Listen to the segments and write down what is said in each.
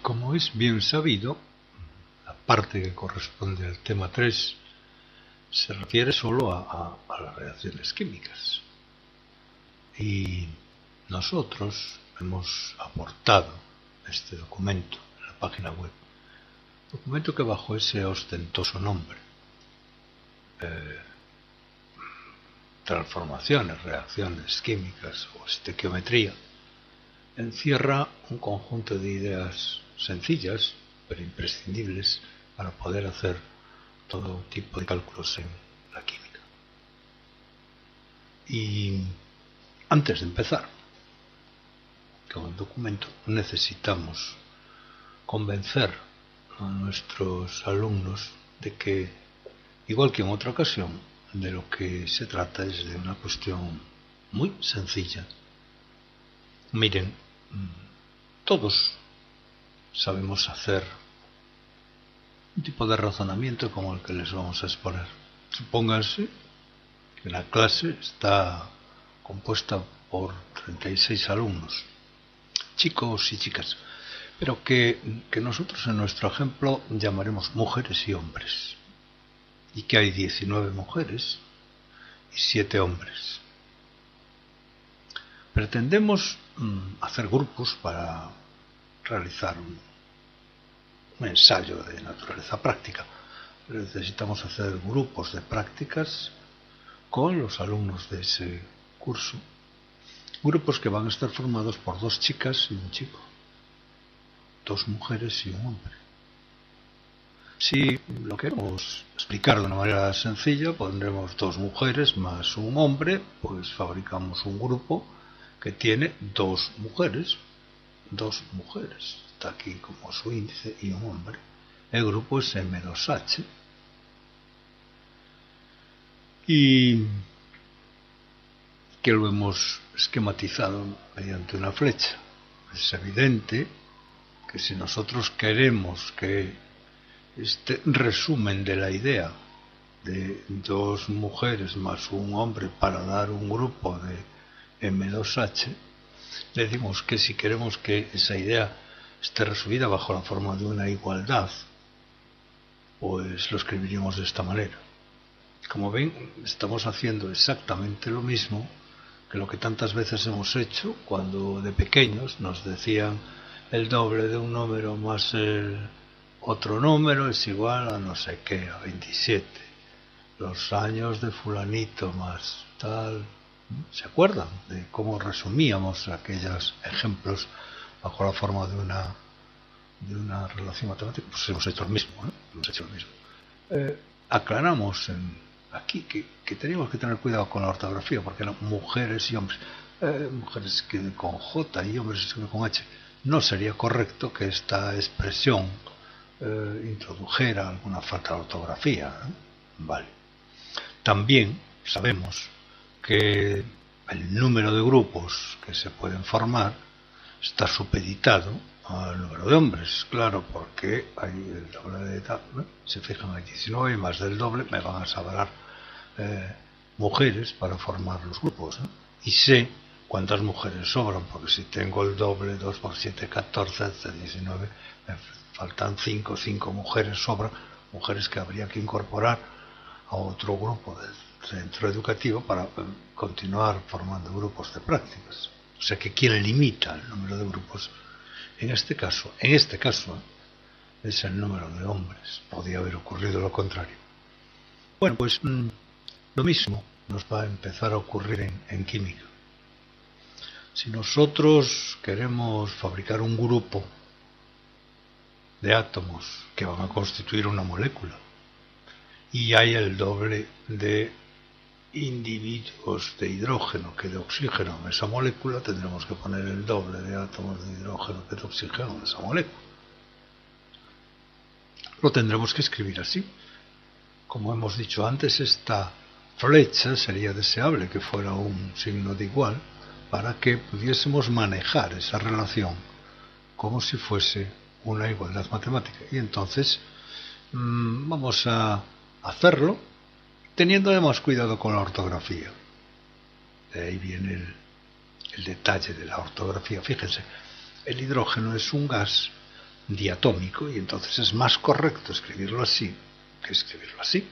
Como es bien sabido, la parte que corresponde al tema 3 se refiere solo a las reacciones químicas. Y nosotros hemos aportado este documento en la página web. Documento que bajo ese ostentoso nombre, transformaciones, reacciones químicas o estequiometría, encierra un conjunto de ideas sencillas pero imprescindibles para poder hacer todo tipo de cálculos en la química. Y antes de empezar con el documento, necesitamos convencer a nuestros alumnos de que, igual que en otra ocasión, de lo que se trata es de una cuestión muy sencilla. Miren, todos sabemos hacer un tipo de razonamiento como el que les vamos a exponer. Supónganse que la clase está compuesta por 36 alumnos, chicos y chicas, pero que nosotros en nuestro ejemplo llamaremos mujeres y hombres, y que hay 19 mujeres y 7 hombres. Pretendemos hacer grupos para realizar un ensayo de naturaleza práctica. Necesitamos hacer grupos de prácticas con los alumnos de ese curso. Grupos que van a estar formados por 2 chicas y un chico, 2 mujeres y un hombre. Si lo queremos explicar de una manera sencilla, pondremos 2 mujeres más un hombre, pues fabricamos un grupo que tiene 2 mujeres. 2 mujeres, está aquí como su índice, y un hombre. El grupo es M2H. Y que lo hemos esquematizado mediante una flecha. Es evidente que si nosotros queremos que este resumen de la idea de 2 mujeres más un hombre para dar un grupo de M2H, le decimos que si queremos que esa idea esté resumida bajo la forma de una igualdad, pues lo escribiríamos de esta manera. Como ven, estamos haciendo exactamente lo mismo que lo que tantas veces hemos hecho cuando de pequeños nos decían el doble de un número más el otro número es igual a no sé qué, a 27. Los años de fulanito más tal. ¿Se acuerdan de cómo resumíamos aquellos ejemplos bajo la forma de una relación matemática? Pues hemos hecho lo mismo, ¿no? Hemos hecho lo mismo. Aclaramos aquí que teníamos que tener cuidado con la ortografía, porque eran mujeres y hombres. Mujeres con J y hombres con H. No sería correcto que esta expresión introdujera alguna falta de ortografía, ¿no? Vale. También sabemos que el número de grupos que se pueden formar está supeditado al número de hombres, claro, porque hay el doble de edad, ¿no? Se fijan, hay 19 y más del doble me van a sobrar mujeres para formar los grupos, ¿no? Y sé cuántas mujeres sobran, porque si tengo el doble, 2 por 7, 14, hasta 19, me faltan 5 mujeres sobran, mujeres que habría que incorporar a otro grupo del centro educativo para continuar formando grupos de prácticas. O sea que ¿quién limita el número de grupos? En este caso es el número de hombres. Podía haber ocurrido lo contrario. Bueno, pues lo mismo nos va a empezar a ocurrir en química. Si nosotros queremos fabricar un grupo de átomos que van a constituir una molécula y hay el doble de individuos de hidrógeno que de oxígeno en esa molécula, tendremos que poner el doble de átomos de hidrógeno que de oxígeno en esa molécula. Lo tendremos que escribir así. Como hemos dicho antes, esta flecha sería deseable que fuera un signo de igual para que pudiésemos manejar esa relación como si fuese una igualdad matemática. Y entonces vamos a hacerlo teniendo además cuidado con la ortografía. De ahí viene el detalle de la ortografía. Fíjense, el hidrógeno es un gas diatómico, y entonces es más correcto escribirlo así que escribirlo así.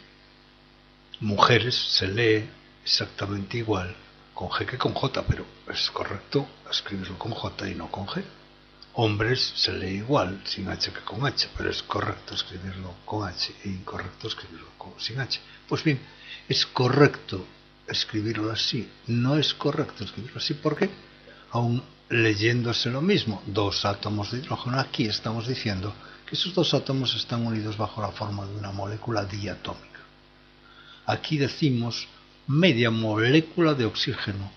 Mujeres se lee exactamente igual con G que con J, pero es correcto escribirlo con J y no con G. Hombres se lee igual sin H que con H, pero es correcto escribirlo con H e incorrecto escribirlo sin H. Pues bien, es correcto escribirlo así, no es correcto escribirlo así, porque aún leyéndose lo mismo, dos átomos de hidrógeno, aquí estamos diciendo que esos dos átomos están unidos bajo la forma de una molécula diatómica. Aquí decimos media molécula de oxígeno.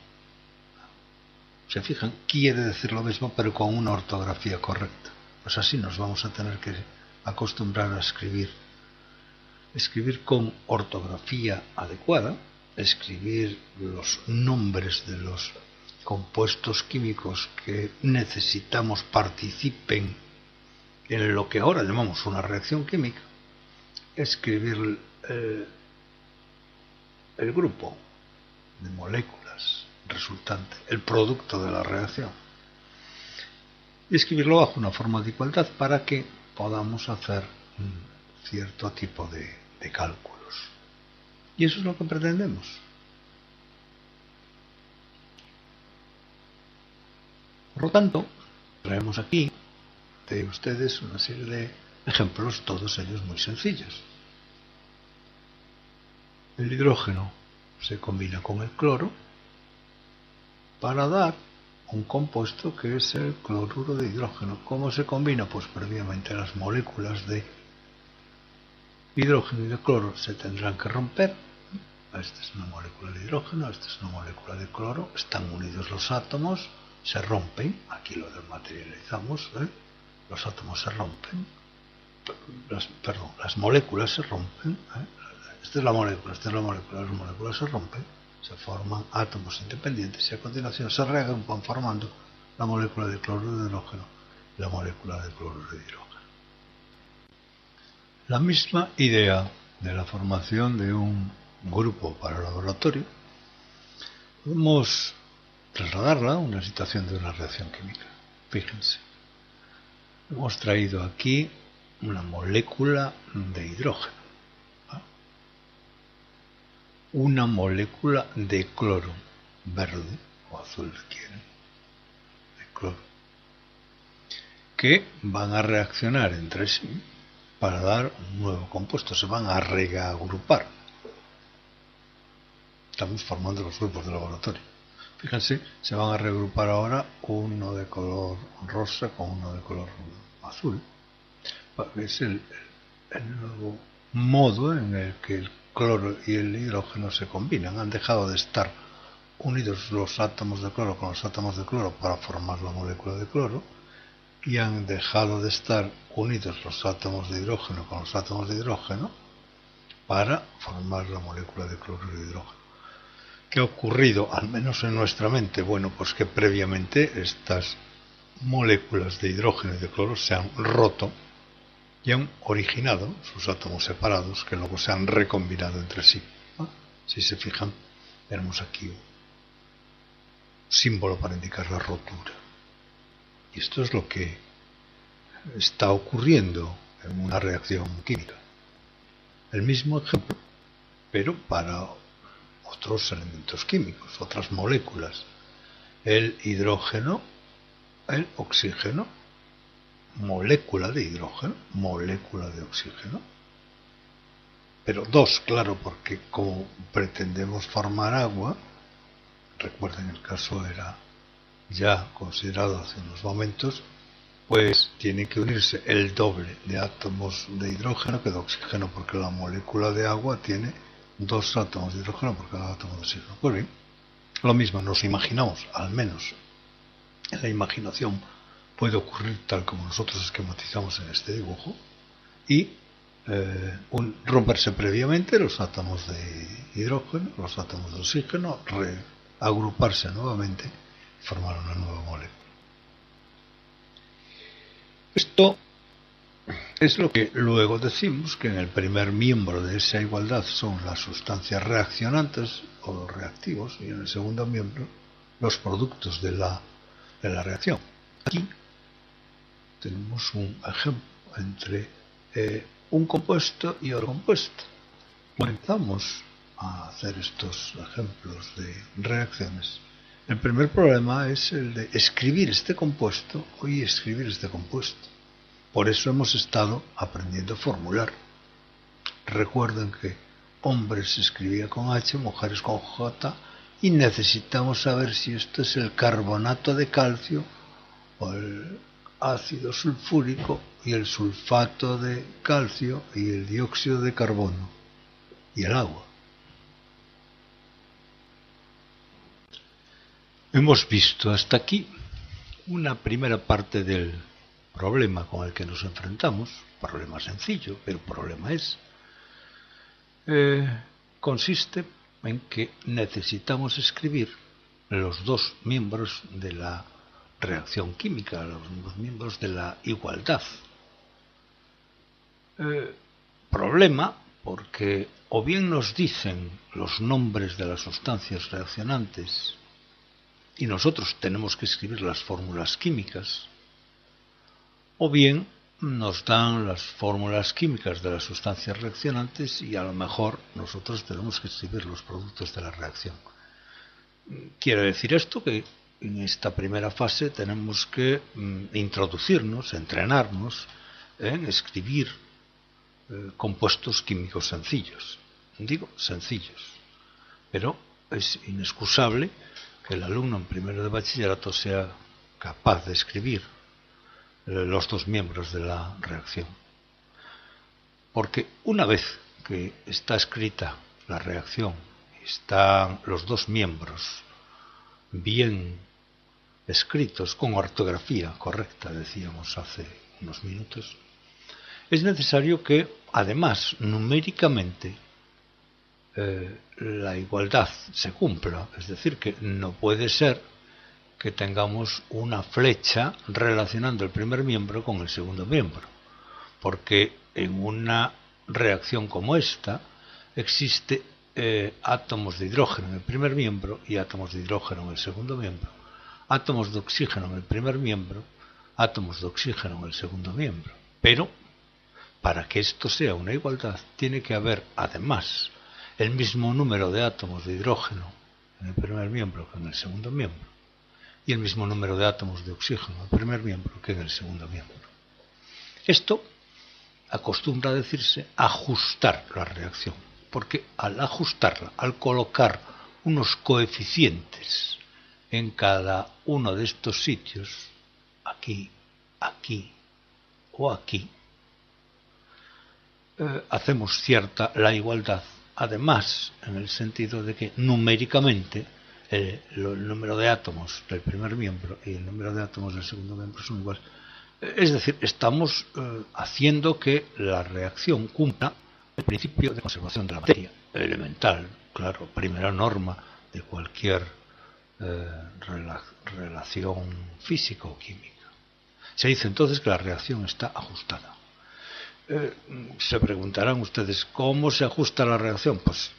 Se fijan, quiere decir lo mismo pero con una ortografía correcta. Pues así nos vamos a tener que acostumbrar a escribir con ortografía adecuada, escribir los nombres de los compuestos químicos que necesitamos participen en lo que ahora llamamos una reacción química, escribir el grupo de moléculas resultante, el producto de la reacción, y escribirlo bajo una forma de igualdad para que podamos hacer cierto tipo de cálculos. Y eso es lo que pretendemos. Por lo tanto, traemos aquí de ustedes una serie de ejemplos, todos ellos muy sencillos. El hidrógeno se combina con el cloro para dar un compuesto que es el cloruro de hidrógeno. ¿Cómo se combina? Pues previamente las moléculas de hidrógeno y de cloro se tendrán que romper. Esta es una molécula de hidrógeno, esta es una molécula de cloro, están unidos los átomos, se rompen, aquí lo desmaterializamos, los átomos se rompen, las moléculas se rompen, esta es la molécula, las moléculas se rompen, se forman átomos independientes y a continuación se reagrupan formando la molécula de cloruro de hidrógeno y la molécula de cloruro de hidrógeno. La misma idea de la formación de un grupo para el laboratorio podemos trasladarla a una situación de una reacción química. Fíjense, hemos traído aquí una molécula de hidrógeno, una molécula de cloro, verde o azul si quieren, de cloro, que van a reaccionar entre sí para dar un nuevo compuesto, se van a reagrupar. Estamos formando los grupos de laboratorio. Fíjense, se van a reagrupar ahora uno de color rosa con uno de color azul. Es el nuevo modo en el que el cloro y el hidrógeno se combinan. Han dejado de estar unidos los átomos de cloro con los átomos de cloro para formar la molécula de cloro, y han dejado de estar unidos los átomos de hidrógeno con los átomos de hidrógeno para formar la molécula de cloruro de hidrógeno. ¿Qué ha ocurrido, al menos en nuestra mente? Bueno, pues que previamente estas moléculas de hidrógeno y de cloro se han roto y han originado sus átomos separados que luego se han recombinado entre sí. Si se fijan, tenemos aquí un símbolo para indicar la rotura. Y esto es lo que está ocurriendo en una reacción química. El mismo ejemplo, pero para otros elementos químicos, otras moléculas. El hidrógeno, el oxígeno, molécula de hidrógeno, molécula de oxígeno. Pero dos, claro, porque como pretendemos formar agua, recuerden el caso era ya considerado hace unos momentos, pues tiene que unirse el doble de átomos de hidrógeno que de oxígeno, porque la molécula de agua tiene dos átomos de hidrógeno por cada átomo de oxígeno. Pues bien, lo mismo nos imaginamos, al menos en la imaginación puede ocurrir tal como nosotros esquematizamos en este dibujo, y romperse previamente los átomos de hidrógeno, los átomos de oxígeno, reagruparse nuevamente y formar una nueva molécula. Esto es lo que luego decimos que en el primer miembro de esa igualdad son las sustancias reaccionantes o los reactivos, y en el segundo miembro los productos de la reacción. Aquí tenemos un ejemplo entre un compuesto y otro compuesto. Comenzamos a hacer estos ejemplos de reacciones. El primer problema es el de escribir este compuesto y escribir este compuesto. Por eso hemos estado aprendiendo a formular. Recuerden que hombres se escribía con H, mujeres con J, y necesitamos saber si esto es el carbonato de calcio o el ácido sulfúrico y el sulfato de calcio y el dióxido de carbono y el agua. Hemos visto hasta aquí una primera parte del problema con el que nos enfrentamos, problema sencillo, pero problema es. Consiste en que necesitamos escribir los dos miembros de la reacción química, los dos miembros de la igualdad. Problema porque o bien nos dicen los nombres de las sustancias reaccionantes y nosotros tenemos que escribir las fórmulas químicas, o bien nos dan las fórmulas químicas de las sustancias reaccionantes y a lo mejor nosotros tenemos que escribir los productos de la reacción. Quiere decir esto que en esta primera fase tenemos que introducirnos, entrenarnos en escribir compuestos químicos sencillos. Digo sencillos, pero es inexcusable que el alumno en primero de bachillerato sea capaz de escribir los dos miembros de la reacción. Porque una vez que está escrita la reacción, están los dos miembros bien escritos, con ortografía correcta, decíamos hace unos minutos, es necesario que, además, numéricamente, la igualdad se cumpla. Es decir, que no puede ser que tengamos una flecha relacionando el primer miembro con el segundo miembro, porque en una reacción como esta existe átomos de hidrógeno en el primer miembro y átomos de hidrógeno en el segundo miembro, átomos de oxígeno en el primer miembro, átomos de oxígeno en el segundo miembro. Pero para que esto sea una igualdad tiene que haber además el mismo número de átomos de hidrógeno en el primer miembro que en el segundo miembro, y el mismo número de átomos de oxígeno en el primer miembro que en el segundo miembro. Esto acostumbra a decirse ajustar la reacción, porque al ajustarla, al colocar unos coeficientes en cada uno de estos sitios, aquí, aquí o aquí, hacemos cierta la igualdad, además en el sentido de que numéricamente el número de átomos del primer miembro y el número de átomos del segundo miembro son iguales. Es decir, estamos haciendo que la reacción cumpla el principio de conservación de la materia, elemental, claro, primera norma de cualquier relación física o química. Se dice entonces que la reacción está ajustada. Se preguntarán ustedes, ¿cómo se ajusta la reacción? Pues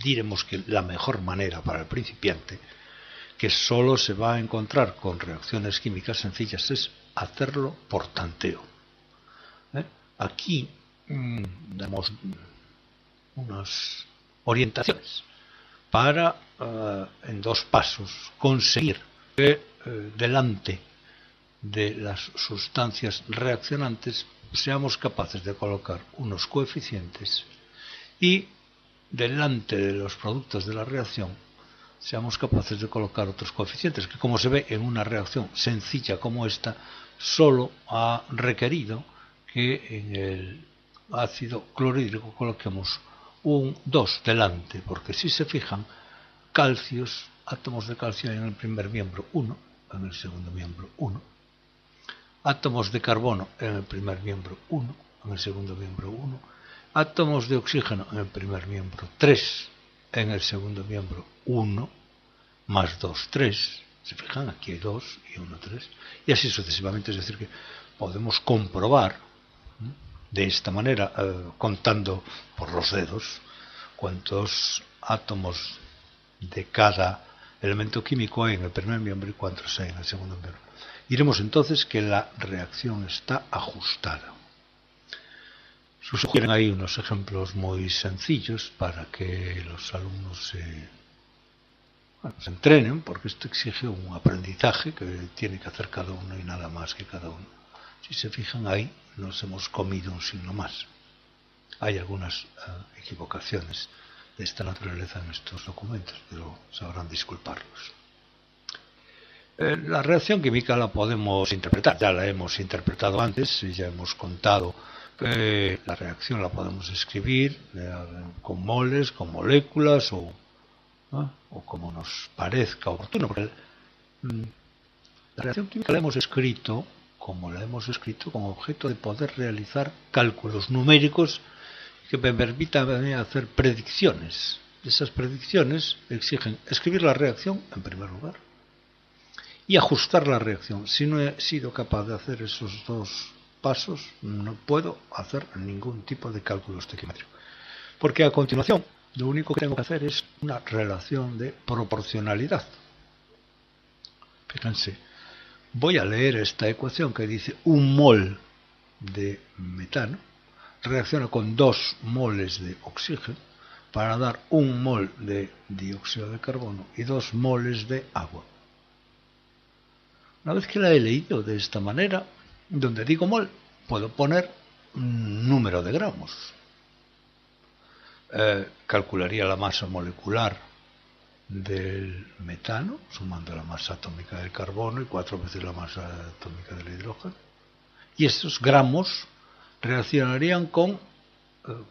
diremos que la mejor manera para el principiante, que solo se va a encontrar con reacciones químicas sencillas, es hacerlo por tanteo. Aquí damos unas orientaciones para, en dos pasos, conseguir que delante de las sustancias reaccionantes seamos capaces de colocar unos coeficientes y delante de los productos de la reacción seamos capaces de colocar otros coeficientes, que como se ve en una reacción sencilla como esta, solo ha requerido que en el ácido clorhídrico coloquemos un 2 delante, porque si se fijan, calcios, átomos de calcio hay en el primer miembro 1, en el segundo miembro 1, átomos de carbono en el primer miembro 1, en el segundo miembro 1, átomos de oxígeno en el primer miembro 3, en el segundo miembro 1, más 2, 3, se fijan, aquí hay 2 y 1, 3, y así sucesivamente. Es decir, que podemos comprobar de esta manera, contando por los dedos, cuántos átomos de cada elemento químico hay en el primer miembro y cuántos hay en el segundo miembro. diremos entonces que la reacción está ajustada. Sugieren ahí unos ejemplos muy sencillos para que los alumnos se entrenen, porque esto exige un aprendizaje que tiene que hacer cada uno y nada más que cada uno. Si se fijan ahí, nos hemos comido un signo más. Hay algunas equivocaciones de esta naturaleza en estos documentos, pero sabrán disculparlos. La reacción química la podemos interpretar, ya la hemos interpretado antes, ya hemos contado que la reacción la podemos escribir con moles, con moléculas o como nos parezca oportuno, porque la reacción química la hemos escrito como la hemos escrito con objeto de poder realizar cálculos numéricos que me permitan hacer predicciones. Esas predicciones exigen escribir la reacción en primer lugar y ajustar la reacción. Si no he sido capaz de hacer esos dos pasos, no puedo hacer ningún tipo de cálculo estequiométrico. Porque a continuación, lo único que tengo que hacer es una relación de proporcionalidad. Fíjense, voy a leer esta ecuación que dice un mol de metano reacciona con 2 moles de oxígeno para dar 1 mol de dióxido de carbono y 2 moles de agua. Una vez que la he leído de esta manera, donde digo mol, puedo poner un número de gramos. Calcularía la masa molecular del metano, sumando la masa atómica del carbono y 4 veces la masa atómica del hidrógeno. Y estos gramos reaccionarían con,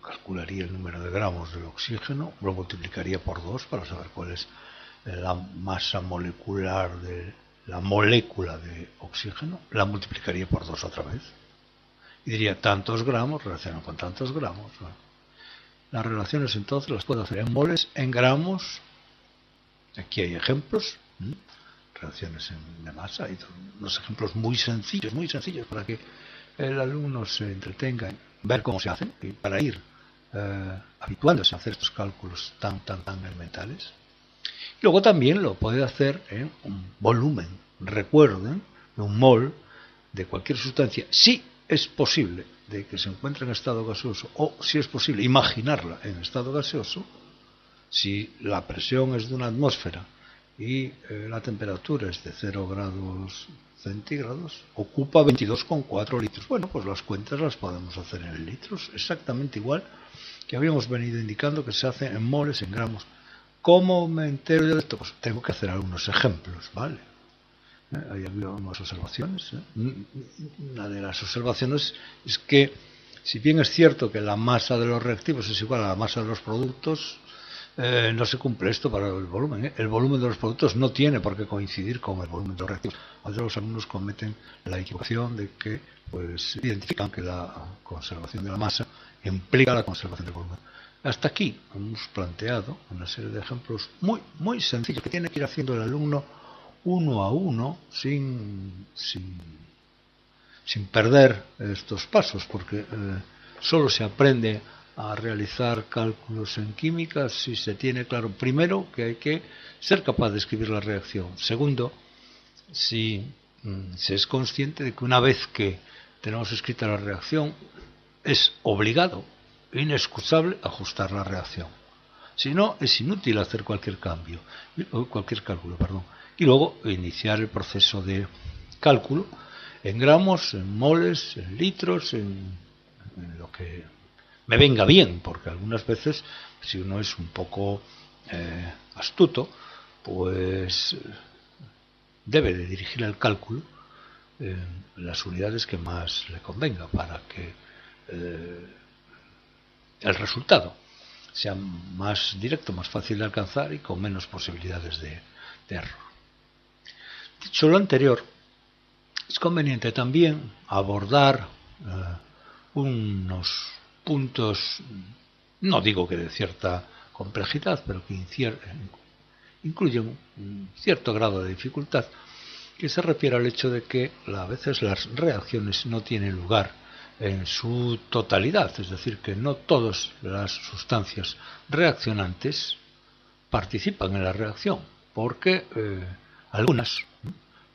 calcularía el número de gramos del oxígeno, lo multiplicaría por 2 para saber cuál es la masa molecular de la molécula de oxígeno, la multiplicaría por 2 otra vez. Y diría, tantos gramos reaccionan con tantos gramos. Bueno, las relaciones entonces las puedo hacer en moles, en gramos. Aquí hay ejemplos, reacciones de masa, hay unos ejemplos muy sencillos para que el alumno se entretenga en ver cómo se hacen y para ir habituándose a hacer estos cálculos tan elementales. Y luego también lo puede hacer en un volumen. Recuerden, un mol de cualquier sustancia, si es posible de que se encuentre en estado gaseoso o si es posible imaginarla en estado gaseoso, si la presión es de una atmósfera y la temperatura es de 0 grados centígrados, ocupa 22,4 litros. Bueno, pues las cuentas las podemos hacer en litros, exactamente igual que habíamos venido indicando que se hace en moles, en gramos. ¿Cómo me entero yo de esto? Pues tengo que hacer algunos ejemplos, ¿vale? Ahí había unas observaciones. Una de las observaciones es que, si bien es cierto que la masa de los reactivos es igual a la masa de los productos, no se cumple esto para el volumen. El volumen de los productos no tiene por qué coincidir con el volumen de los reactivos. A veces los alumnos cometen la equivocación de que pues identifican que la conservación de la masa implica la conservación del volumen. Hasta aquí hemos planteado una serie de ejemplos muy sencillos que tiene que ir haciendo el alumno uno a uno sin perder estos pasos, porque solo se aprende a realizar cálculos en química si se tiene claro, primero, que hay que ser capaz de escribir la reacción. Segundo, si se es consciente de que una vez que tenemos escrita la reacción, es obligado, inexcusable, ajustar la reacción. Si no, es inútil hacer cualquier cálculo, Y luego iniciar el proceso de cálculo en gramos, en moles, en litros, en lo que me venga bien, porque algunas veces, si uno es un poco astuto, pues debe de dirigir el cálculo en las unidades que más le convenga para que el resultado sea más directo, más fácil de alcanzar y con menos posibilidades de error. Dicho lo anterior, es conveniente también abordar unos puntos, no digo que de cierta complejidad, pero que incluyen un cierto grado de dificultad, que se refiere al hecho de que a veces las reacciones no tienen lugar en su totalidad, es decir, que no todas las sustancias reaccionantes participan en la reacción, porque algunas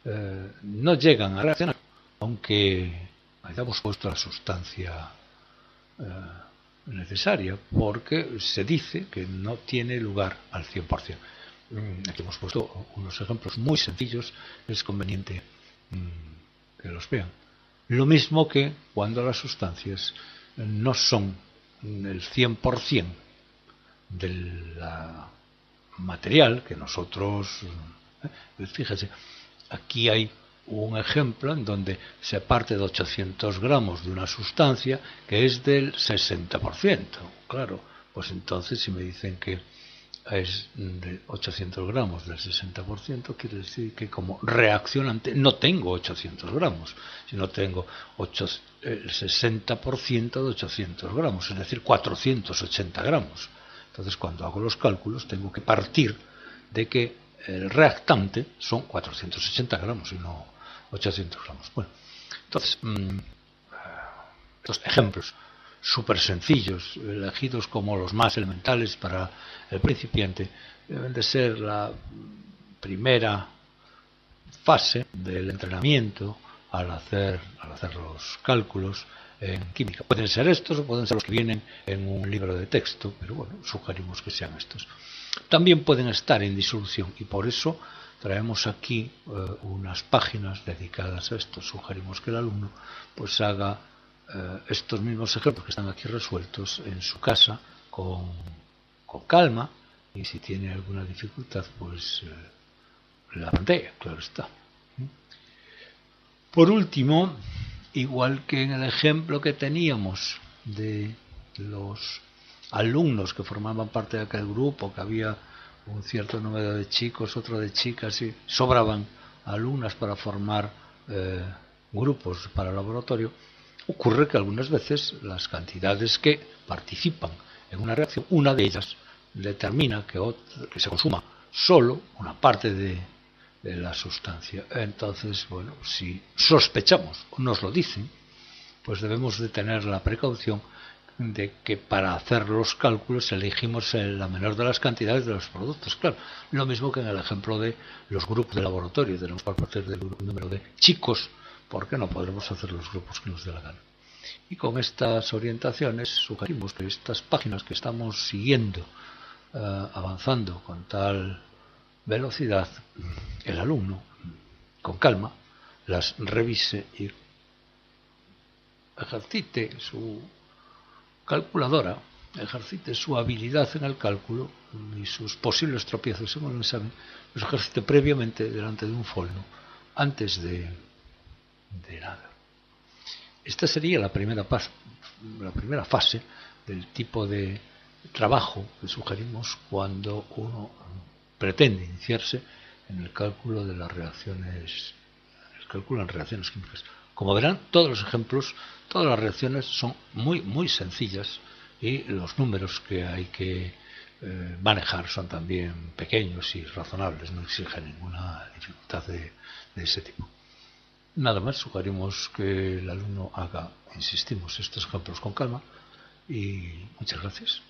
no llegan a reaccionar, aunque hayamos puesto la sustancia necesaria, porque se dice que no tiene lugar al 100%. Aquí hemos puesto unos ejemplos muy sencillos, es conveniente que los vean. Lo mismo que cuando las sustancias no son el 100% del material que nosotros... fíjese, aquí hay un ejemplo en donde se parte de 800 gramos de una sustancia que es del 60%. Claro, pues entonces si me dicen que es de 800 gramos del 60%, quiere decir que como reaccionante no tengo 800 gramos, sino tengo el 60% de 800 gramos, es decir, 480 gramos. Entonces, cuando hago los cálculos, tengo que partir de que el reactante son 480 gramos y no 800 gramos. Bueno, entonces, estos ejemplos súper sencillos, elegidos como los más elementales para el principiante, deben de ser la primera fase del entrenamiento al hacer los cálculos en química. Pueden ser estos o pueden ser los que vienen en un libro de texto, pero bueno, sugerimos que sean estos. También pueden estar en disolución y por eso traemos aquí unas páginas dedicadas a esto. Sugerimos que el alumno pues haga estos mismos ejemplos que están aquí resueltos en su casa con calma, y si tiene alguna dificultad pues la plantea, claro está. Por último, igual que en el ejemplo que teníamos de los alumnos que formaban parte de aquel grupo, que había un cierto número de chicos, otro de chicas, y sobraban alumnas para formar grupos para el laboratorio, ocurre que algunas veces las cantidades que participan en una reacción, una de ellas determina que se consuma solo una parte de la sustancia. Entonces, bueno, si sospechamos o nos lo dicen, pues debemos de tener la precaución de que para hacer los cálculos elegimos la menor de las cantidades de los productos. Claro, lo mismo que en el ejemplo de los grupos de laboratorio, tenemos que partir del número de chicos, porque no podremos hacer los grupos que nos dé la gana. Y con estas orientaciones sugerimos que estas páginas que estamos siguiendo, avanzando con tal velocidad, el alumno, con calma, las revise y ejercite su calculadora, ejercite su habilidad en el cálculo y sus posibles tropiezos en un examen, los ejercite previamente delante de un folio, antes de nada. Esta sería la primera fase del tipo de trabajo que sugerimos cuando uno pretende iniciarse en el cálculo de las reacciones, el cálculo en reacciones químicas. Como verán, todos los ejemplos, todas las reacciones son muy sencillas y los números que hay que manejar son también pequeños y razonables, no exigen ninguna dificultad de ese tipo. Nada más, sugerimos que el alumno haga, insistimos, estos ejemplos con calma y muchas gracias.